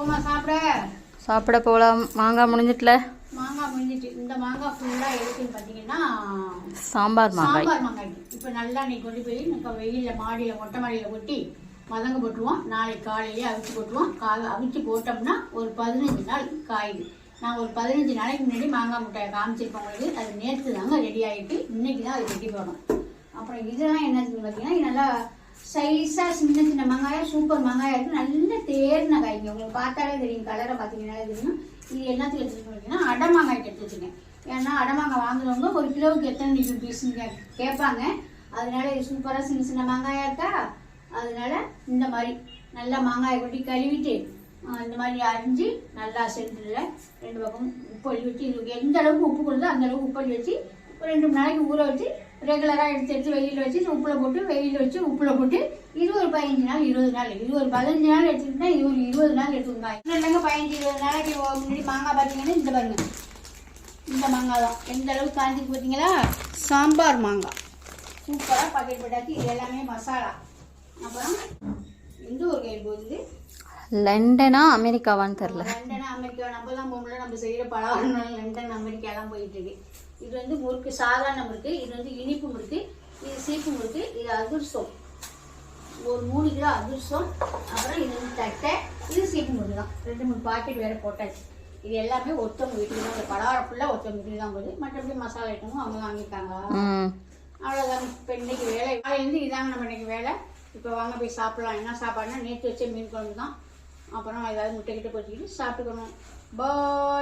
போமா சாப்பிட சாப்பிட போகலாம். மாங்காய் முடிஞ்சிட்டுல. மாங்காய் முடிஞ்சிட்டு. இந்த மாங்காய் ஃபுல்லாக எதுக்குன்னு பார்த்தீங்கன்னா சாம்பார் மாங்காய். சாம்பார் மாங்காய் இப்போ நல்லா நீ கொண்டு போய் நம்ம வெயிலில் மாடியில் மொட்டை மாடியில் கொட்டி மதங்க போட்டுருவோம். நாளைக்கு காலையிலேயே அவிச்சு போட்டுருவோம். அவிச்சு போட்டோம்னா ஒரு 15 நாள் காயுது. நான் ஒரு 15 நாளைக்கு முன்னாடி மாங்காய் முட்டையை காமிச்சிருப்பேன் உங்களுக்கு. அது நேற்று தாங்க ரெடி ஆகிட்டு இன்னைக்கு தான் அது வெட்டி போடணும். அப்புறம் இதெல்லாம் என்னதுன்னு பார்த்தீங்கன்னா நல்லா சைஸாக சின்ன சின்ன மாங்காயாக சூப்பர் மாங்காயாக இருக்குது. நல்ல தேர்ன காய்ங்க. உங்களுக்கு பார்த்தாலே தெரியும், கலரை பார்த்தீங்கன்னா தெரியும். இது எல்லாத்துக்கும் எடுத்துகிட்டு பார்த்தீங்கன்னா அடை மாங்காய்க்கு எடுத்து வச்சுருக்கேன். ஏன்னா அடை மாங்காய் வாங்குறவங்க ஒரு கிலோவுக்கு எத்தனை பீஸ்ன்னு கேட்பாங்க. அதனால இது சூப்பராக சின்ன சின்ன மாங்காயாக இருக்கா. அதனால இந்த மாதிரி நல்லா மாங்காயை கொட்டி கழுவிட்டு இந்த மாதிரி அரிஞ்சு நல்லா சென்டரில் 2 பக்கம் உப்பள்ளி வச்சு, இதுக்கு எந்த அளவுக்கு உப்பு கொடுத்தோ அந்த அளவுக்கு உப்பள்ளி வச்சு ஒரு 2 மணி நாளைக்கு ஊற வச்சு ரெகுலராக எடுத்து வெயிலில் வச்சு உப்பில் போட்டு வெயிலில் வச்சு உப்பில் போட்டு இது ஒரு 15 நாள் 20 நாள், இது ஒரு 15 நாள் எடுத்துக்கிட்டா இது ஒரு 20 நாள் எடுத்துக்கோங்க. இன்னும் இல்லைங்க 15-20 நாளைக்கு முன்னாடி மாங்காய் பார்த்தீங்கன்னா இந்த பாருங்க, இந்த மாங்காய் தான் எந்த அளவுக்கு காய்ஞ்சிட்டு பார்த்தீங்களா. சாம்பார் மாங்காய் சூப்பராக பாக்கெட் போட்டாச்சு. இது எல்லாமே மசாலா. அப்புறம் எந்த ஒரு கை போகுது, லண்டனா அமெரிக்காவான்னு தெரில. லண்டனா அமெரிக்கா நம்ம தான் போகல. நம்ம செய்கிற பலகாரங்கள் லண்டன் அமெரிக்காலாம் போயிட்டு இருக்கு. இது வந்து முறுக்கு சாதாரண முறுக்கு, இது வந்து இனிப்பு முறுக்கு, இது சீப்பு முறுக்கு, இது அதிர்சம் ஒரு 3 கிலோ அதிர்சம். அப்புறம் இது வந்து தட்டை, இது சீப்பு முறுக்கு தான். 2-3 பாக்கெட் வேறு போட்டாச்சு. இது எல்லாமே ஒருத்தவங்க வீட்டுக்கு தான். இந்த பலகாரம் ஃபுல்லாக ஒருத்தவங்க வீட்டுக்கு தான் போகுது. மற்றபடி மசாலா ஐட்டமும் அவங்க வாங்கியிருக்காங்க. அவ்வளோதாங்க இப்போ இன்னைக்கு வேலை. காலையிலேருந்து இதாங்க நம்ம இன்னைக்கு வேலை. இப்போ வாங்க போய் சாப்பிடலாம். என்ன சாப்பாடுனா நேற்று வச்ச மீன் குழம்பு தான். அப்புறம் ஏதாவது முட்டை கிட்ட பொறிச்சிக்கிட்டு சாப்பிட்டுக்கணும். பாய்.